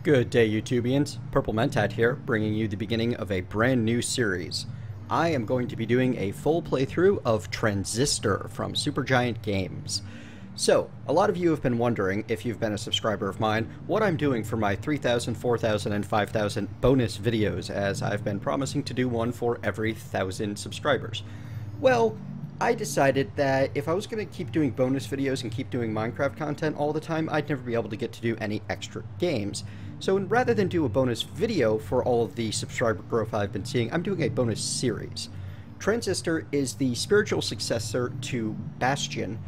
Good day, YouTubians. Purple Mentat here, bringing you the beginning of a brand new series. I am going to be doing a full playthrough of Transistor from Supergiant Games. So, a lot of you have been wondering, if you've been a subscriber of mine, what I'm doing for my 3,000, 4,000, and 5,000 bonus videos, as I've been promising to do one for every 1,000 subscribers. Well, I decided that if I was going to keep doing bonus videos and keep doing Minecraft content all the time, I'd never be able to get to do any extra games. So rather than do a bonus video for all of the subscriber growth I've been seeing, I'm doing a bonus series. Transistor is the spiritual successor to Bastion,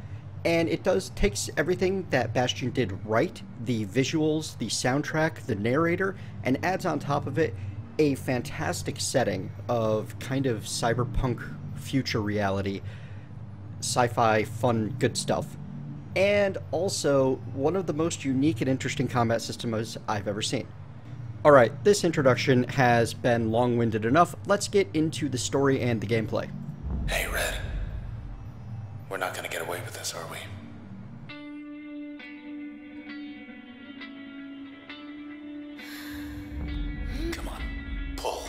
and it takes everything that Bastion did right, the visuals, the soundtrack, the narrator, and adds on top of it a fantastic setting of kind of cyberpunk future reality, sci-fi, fun, good stuff. And also, one of the most unique and interesting combat systems I've ever seen. Alright, this introduction has been long-winded enough. Let's get into the story and the gameplay. Hey, Red. We're not gonna get away with this, are we? Come on, pull.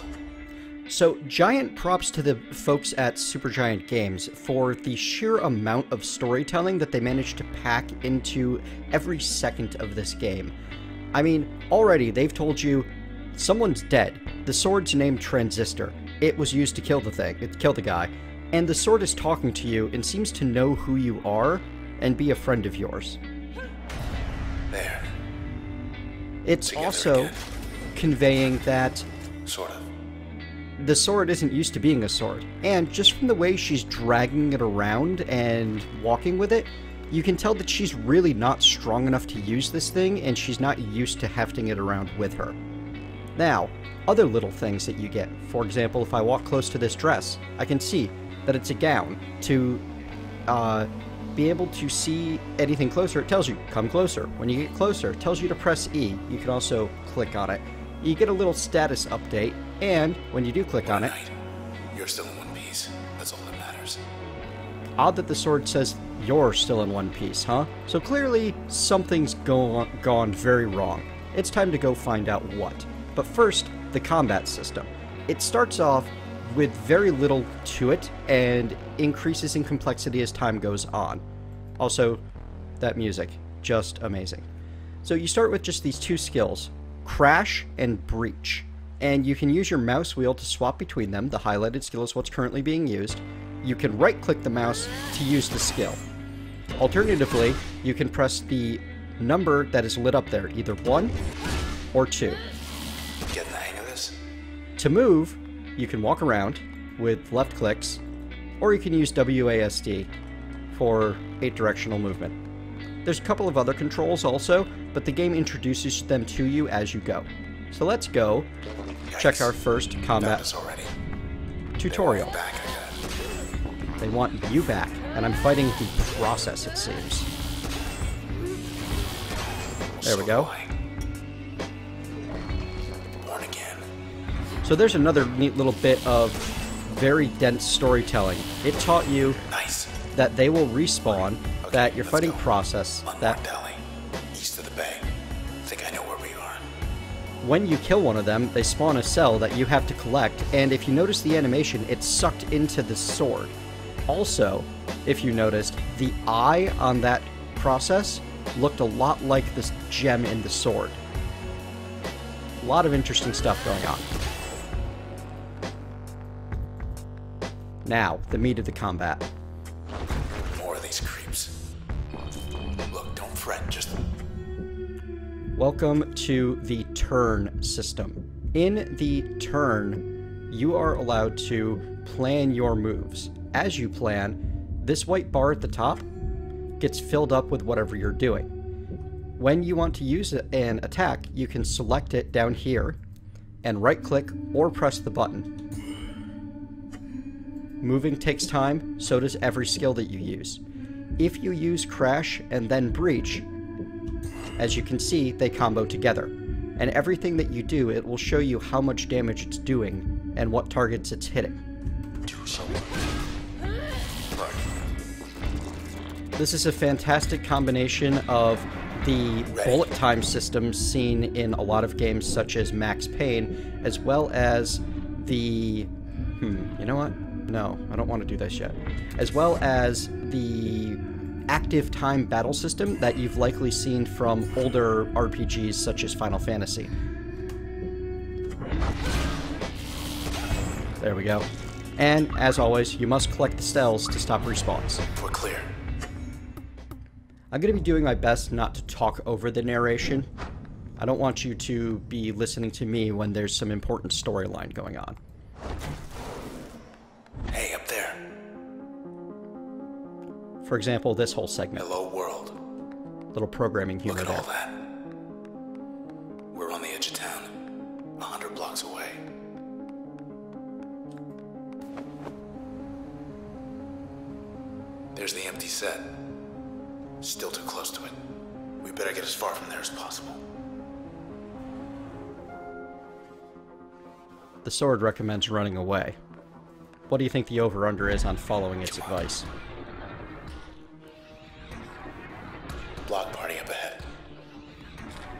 So, giant props to the folks at Supergiant Games for the sheer amount of storytelling that they managed to pack into every second of this game. I mean, already they've told you someone's dead. The sword's named Transistor. It was used to kill the guy. And the sword is talking to you and seems to know who you are and be a friend of yours. There. It's Together also again. conveying that Sort of. the sword isn't used to being a sword, and just from the way she's dragging it around and walking with it, you can tell that she's really not strong enough to use this thing, and she's not used to hefting it around with her. Now, other little things that you get. For example, if I walk close to this dress, I can see that it's a gown. To be able to see anything closer, it tells you, come closer. When you get closer, it tells you to press E. You can also click on it. You get a little status update, and when you do click on it... You're still in one piece. That's all that matters. Odd that the sword says you're still in one piece, huh? So clearly, something's gone very wrong. It's time to go find out what. But first, the combat system. It starts off with very little to it, and increases in complexity as time goes on. Also, that music, just amazing. So you start with just these two skills, Crash and Breach. And you can use your mouse wheel to swap between them. The highlighted skill is what's currently being used. You can right-click the mouse to use the skill. Alternatively, you can press the number that is lit up there, either 1 or 2. Getting the hang of this? To move, you can walk around with left clicks, or you can use WASD for 8-directional movement. There's a couple of other controls also, but the game introduces them to you as you go. So let's go check our first combat tutorial. They want you back, and I'm fighting the process, it seems. There we go. Born again. So there's another neat little bit of very dense storytelling. It taught you that they will respawn, that you're fighting process, that Deli, east of the bay. Think I know where we are. when you kill one of them, they spawn a cell that you have to collect, and if you notice the animation, it's sucked into the sword. Also, if you noticed, the eye on that process looked a lot like this gem in the sword. A lot of interesting stuff going on. Now, the meat of the combat. More of these creeps. Look, don't fret, just... Welcome to the turn system. In the turn, you are allowed to plan your moves. As you plan, this white bar at the top gets filled up with whatever you're doing. When you want to use an attack, you can select it down here and right-click or press the button. Moving takes time, so does every skill that you use. If you use Crash and then Breach, as you can see, they combo together. And everything that you do, it will show you how much damage it's doing and what targets it's hitting. This is a fantastic combination of the bullet time system seen in a lot of games such as Max Payne, as well as the... you know what? No, I don't want to do this yet. As well as the active time battle system that you've likely seen from older RPGs such as Final Fantasy. There we go. And, as always, you must collect the cells to stop respawns. We're clear. I'm going to be doing my best not to talk over the narration. I don't want you to be listening to me when there's some important storyline going on. Hey, up there. For example, this whole segment. Hello, world. Little programming humor Look at there. all that. We're on the edge of town, 100 blocks away. There's the empty set. Still too close to it. We better get as far from there as possible. The sword recommends running away. What do you think the over-under is on following its advice? Block party up ahead.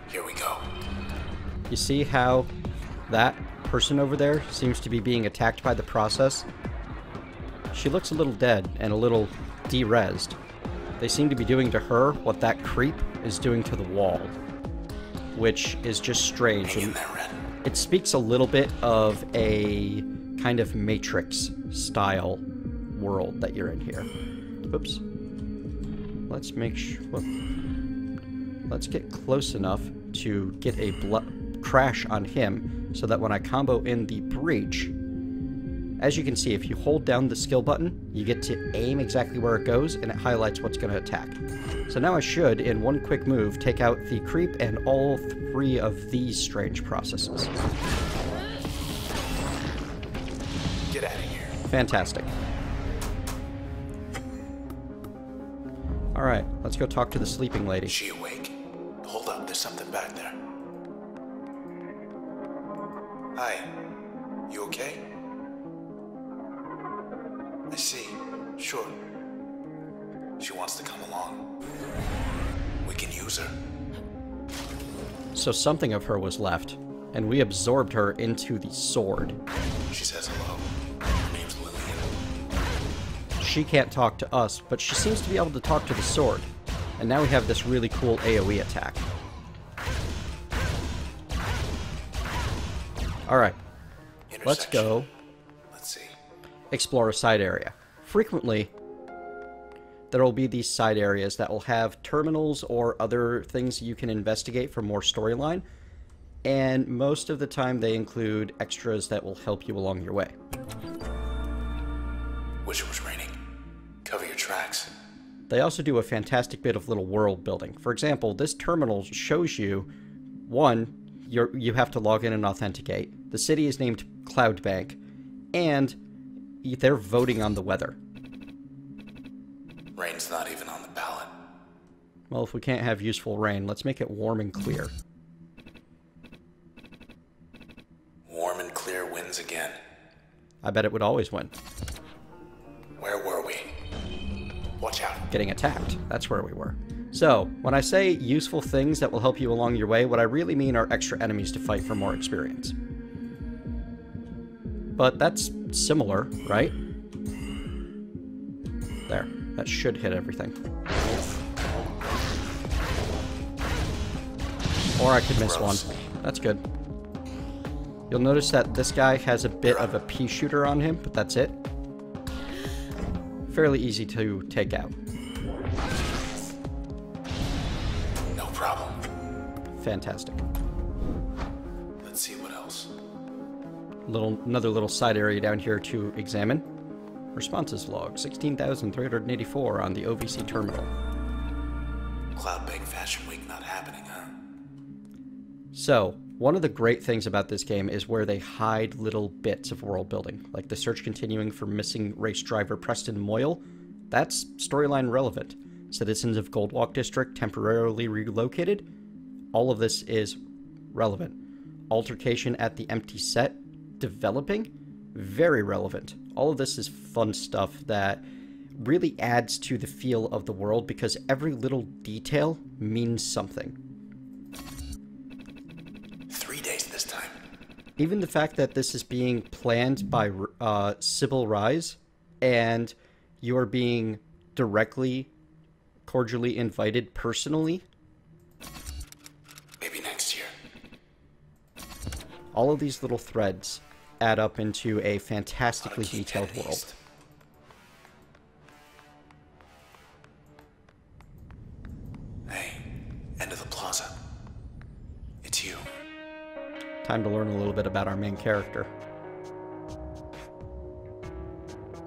Here we go. You see how that person over there seems to be being attacked by the process? She looks a little dead and a little de-rezzed. They seem to be doing to her what that creep is doing to the wall, which is just strange. Hang in there, Red. It speaks a little bit of a kind of Matrix-style world that you're in here. Oops. Let's make sure... Let's get close enough to get a crash on him so that when I combo in the breach, as you can see, if you hold down the skill button, you get to aim exactly where it goes, and it highlights what's going to attack. So now I should, in one quick move, take out the creep and all three of these strange processes. Get out of here. Fantastic. Alright, let's go talk to the sleeping lady. Is she awake? Hold up, there's something back there. Hi. You okay? I see. Sure. She wants to come along. We can use her. So something of her was left, and we absorbed her into the sword. She says hello. Her name's Lillian. She can't talk to us, but she seems to be able to talk to the sword. And now we have this really cool AoE attack. Alright, let's go Let's see. explore a side area. Frequently, there will be these side areas that will have terminals or other things you can investigate for more storyline, and most of the time they include extras that will help you along your way. Wish it was raining. Cover your tracks. They also do a fantastic bit of little world building. For example, this terminal shows you, one, you have to log in and authenticate. The city is named Cloudbank, and they're voting on the weather. Rain's not even on the ballot. Well, if we can't have useful rain, let's make it warm and clear. Warm and clear wins again. I bet it would always win. Where were we? Watch out. Getting attacked. That's where we were. So, when I say useful things that will help you along your way, what I really mean are extra enemies to fight for more experience. But that's similar, right? There. That should hit everything. Or I could miss one. That's good. You'll notice that this guy has a bit of a pea shooter on him, but that's it. Fairly easy to take out. No problem. Fantastic. Let's see what else. Another little side area down here to examine. Responses log, 16,384 on the OVC terminal. Cloudbank Fashion Week not happening, huh? So, one of the great things about this game is where they hide little bits of world building, like the search continuing for missing race driver Preston Moyle. That's storyline relevant. Citizens of Goldwalk District temporarily relocated. All of this is relevant. Altercation at the empty set developing. Very relevant. All of this is fun stuff that really adds to the feel of the world because every little detail means something. 3 days this time. Even the fact that this is being planned by Sybil Rise, and you're being directly, cordially invited personally. Maybe next year. All of these little threads add up into a fantastically detailed world. Hey, end of the plaza. It's you. Time to learn a little bit about our main character.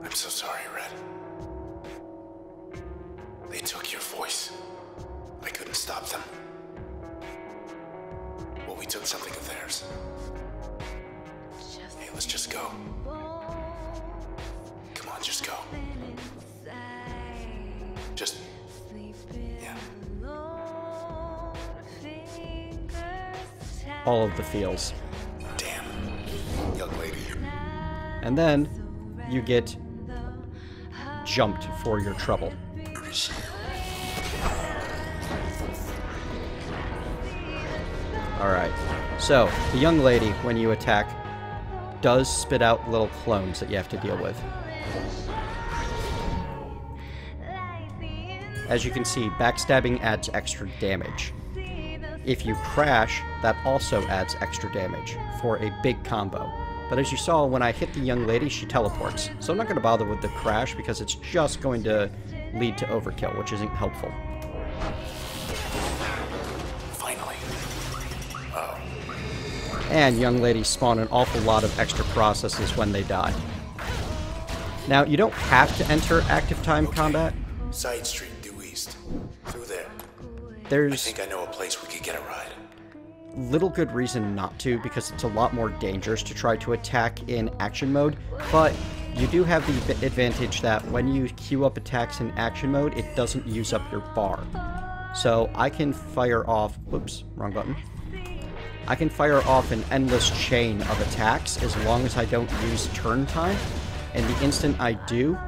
I'm so sorry, Red. They took your voice. I couldn't stop them. Well, we took something of theirs. Hey, let's just go. Come on, just go. Just... yeah. All of the feels. Damn. Young lady. And then you get jumped for your trouble. Alright, so the young lady, when you attack, does spit out little clones that you have to deal with. As you can see, backstabbing adds extra damage. If you crash, that also adds extra damage for a big combo. But as you saw, when I hit the young lady, she teleports. So I'm not going to bother with the crash because it's just going to lead to overkill, which isn't helpful. Finally. Oh. And young ladies spawn an awful lot of extra processes when they die. Now, you don't have to enter active time combat. Side street due east. Through there. I There's think I know a place we could get a ride. little good reason not to, because it's a lot more dangerous to try to attack in action mode, but you do have the advantage that when you queue up attacks in action mode, it doesn't use up your bar. So I can fire off... whoops, wrong button. I can fire off an endless chain of attacks as long as I don't use turn time, and the instant I do,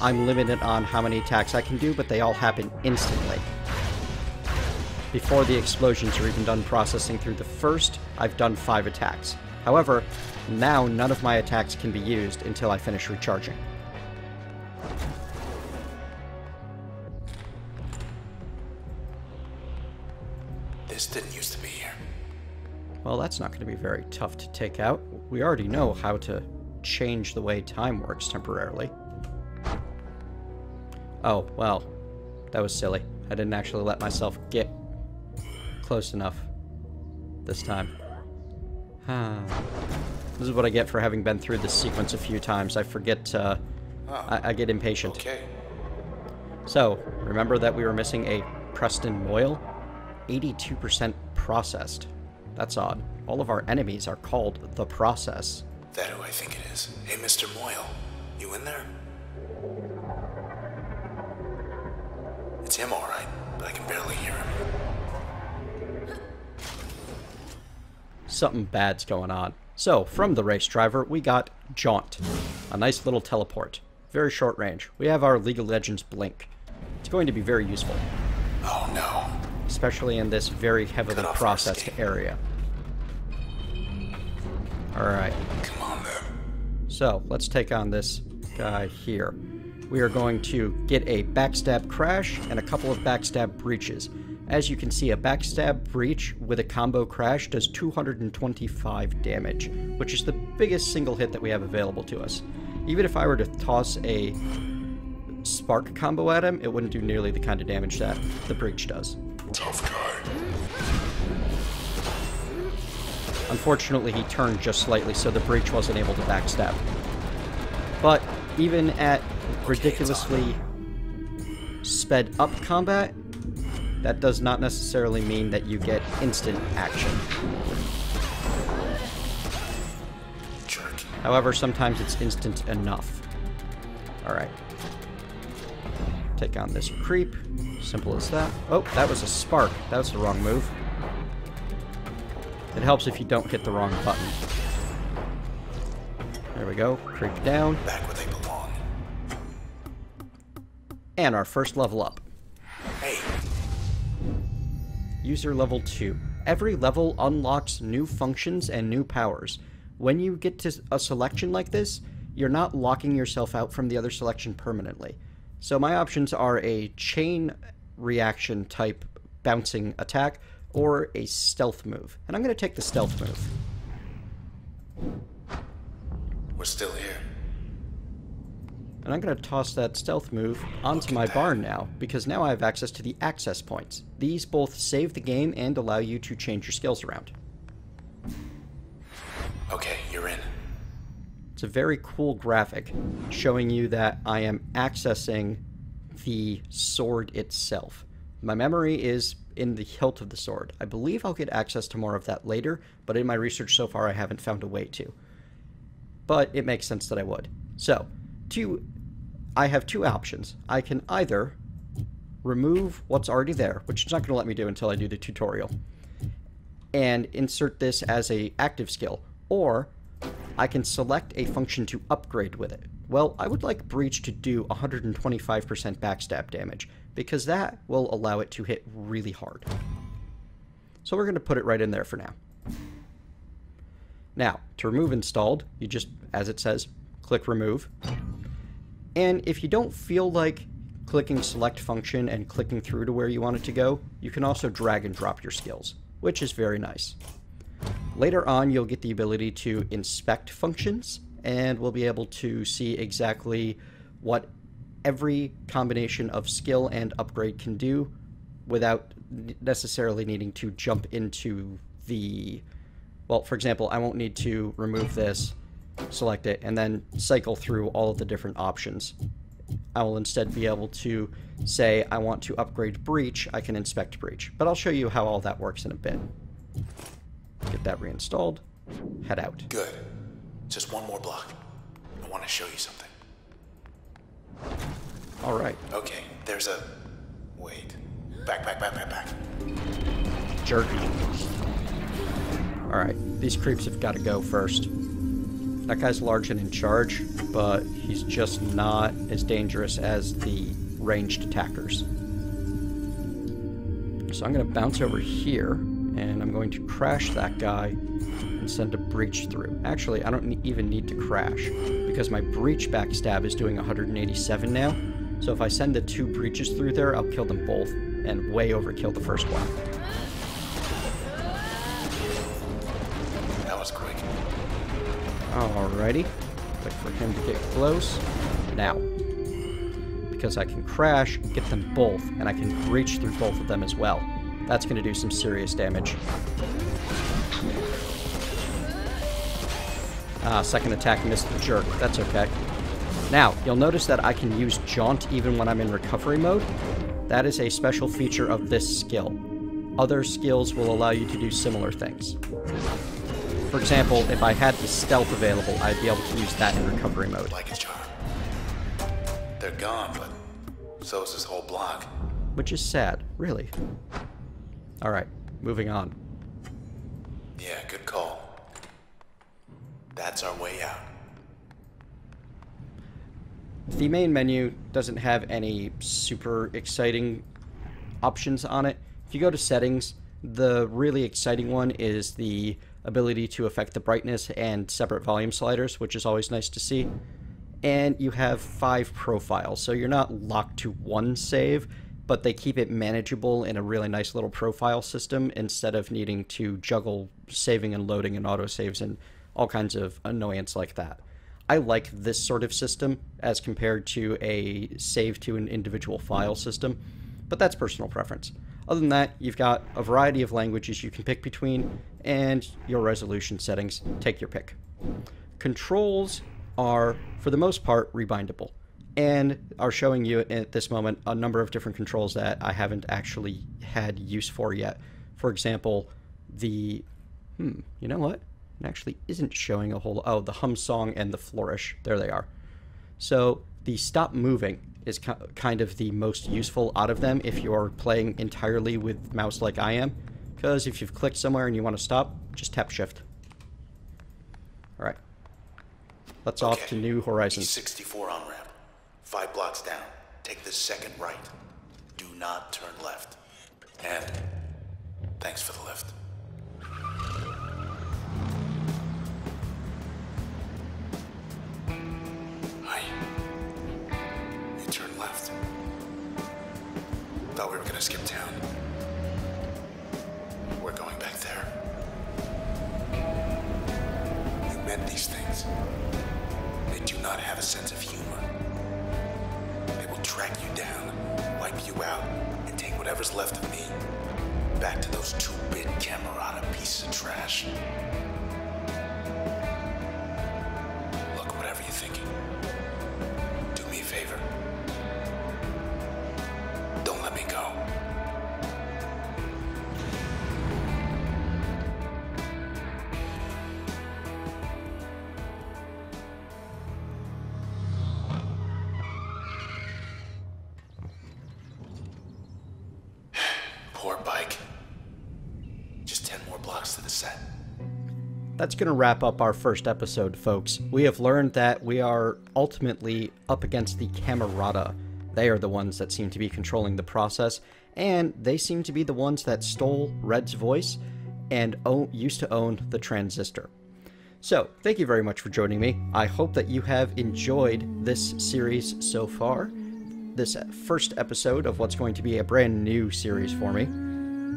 I'm limited on how many attacks I can do, but they all happen instantly. Before the explosions are even done processing through the first, I've done 5 attacks. However, now none of my attacks can be used until I finish recharging. This didn't used to be here. Well, that's not going to be very tough to take out. We already know how to change the way time works temporarily. Oh, well, that was silly. I didn't actually let myself get close enough this time. This is what I get for having been through this sequence a few times. I forget, I get impatient. Okay. So, remember that we were missing a Preston Moyle? 82% processed. That's odd. All of our enemies are called the Process. That who I think it is. Hey, Mr. Moyle. You in there? It's him, alright, but I can barely hear him. Something bad's going on. So, from the race driver, we got Jaunt. A nice little teleport. Very short range. We have our League of Legends Blink. It's going to be very useful. Oh no. Especially in this very heavily processed area. Alright. Come on, then. So, let's take on this guy here. We are going to get a backstab crash and a couple of backstab breaches. As you can see, a backstab breach with a combo crash does 225 damage, which is the biggest single hit that we have available to us. Even if I were to toss a spark combo at him, it wouldn't do nearly the kind of damage that the breach does. Tough guy. Unfortunately, he turned just slightly, so the breach wasn't able to backstab. But even at ridiculously sped up combat, that does not necessarily mean that you get instant action. Jerk. However, sometimes it's instant enough. Alright. Take on this creep. Simple as that. Oh, that was a spark. That was the wrong move. It helps if you don't hit the wrong button. There we go. Creep down. Back where they belong. And our first level up. Hey, User level 2. Every level unlocks new functions and new powers. When you get to a selection like this, you're not locking yourself out from the other selection permanently. So my options are a chain reaction type bouncing attack or a stealth move. And I'm going to take the stealth move. we're still here. And I'm going to toss that stealth move onto my barn now, because now I have access to the access points. These both save the game and allow you to change your skills around. Okay, you're in. It's a very cool graphic showing you that I am accessing the sword itself. My memory is in the hilt of the sword. I believe I'll get access to more of that later, but in my research so far I haven't found a way to. But it makes sense that I would. So, I have two options. I can either remove what's already there, which is not going to let me do until I do the tutorial, and insert this as a active skill, or I can select a function to upgrade with it. Well, I would like Breach to do 125% backstab damage, because that will allow it to hit really hard. So we're going to put it right in there for now. Now, to remove installed, you just, as it says, click remove. And if you don't feel like clicking select function and clicking through to where you want it to go, you can also drag and drop your skills, which is very nice. Later on, you'll get the ability to inspect functions, and we'll be able to see exactly what every combination of skill and upgrade can do without necessarily needing to jump into the... Well, for example, I won't need to remove this, select it, and then cycle through all of the different options. I will instead be able to say I want to upgrade Breach, I can inspect Breach. But I'll show you how all that works in a bit. Get that reinstalled, head out. Good. Just one more block. I want to show you something. Alright. Okay, there's a... Wait. Back. Jerky. Alright, these creeps have got to go first. That guy's large and in charge, but he's just not as dangerous as the ranged attackers. So I'm going to bounce over here, and I'm going to crash that guy and send a Breach through. Actually, I don't even need to crash, because my Breach backstab is doing 187 now. So if I send the two Breaches through there, I'll kill them both, and way overkill the first one. That was quick. Alrighty. Wait for him to get close. Now. Because I can crash, get them both, and I can Breach through both of them as well. That's going to do some serious damage. Second attack missed the jerk. That's okay. Now, you'll notice that I can use Jaunt even when I'm in recovery mode. That is a special feature of this skill. Other skills will allow you to do similar things. For example, if I had the stealth available, I'd be able to use that in recovery mode. Like a charm. They're gone, but so is this whole block. Which is sad, really. Alright, moving on. Yeah, good call. That's our way out. The main menu doesn't have any super exciting options on it. If you go to settings, the really exciting one is the ability to affect the brightness and separate volume sliders, which is always nice to see. And you have 5 profiles, so you're not locked to one save, but they keep it manageable in a really nice little profile system instead of needing to juggle saving and loading and autosaves and all kinds of annoyance like that. I like this sort of system as compared to a save to an individual file system, but that's personal preference. Other than that, you've got a variety of languages you can pick between, and your resolution settings. Take your pick. Controls are, for the most part, rebindable, and are showing you at this moment a number of different controls that I haven't actually had use for yet. For example, the... you know what? It actually isn't showing a whole... Oh, the hum song and the flourish. There they are. So the stop moving is kind of the most useful out of them if you're playing entirely with mouse like I am, because if you've clicked somewhere and you want to stop, just tap shift. Alright. Let's off to New Horizons. 64 on ramp. 5 blocks down. take the second right. Do not turn left. And thanks for the lift. Hi. You turn left. Thought we were gonna skip town. We're going back there. You meant these things. They do not have a sense of humor. They will track you down, wipe you out, and take whatever's left of me back to those 2-bit Camerata pieces of trash. Look, whatever you're thinking, do me a favor. Don't let me go. Poor bike. Just 10 more blocks to the set. That's going to wrap up our first episode, folks. We have learned that we are ultimately up against the Camerata. They are the ones that seem to be controlling the process, and they seem to be the ones that stole Red's voice and used to own the Transistor. So, thank you very much for joining me. I hope that you have enjoyed this series so far, this first episode of what's going to be a brand new series for me.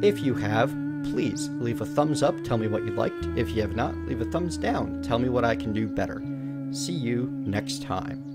If you have, please leave a thumbs up, tell me what you liked. If you have not, leave a thumbs down, tell me what I can do better. See you next time.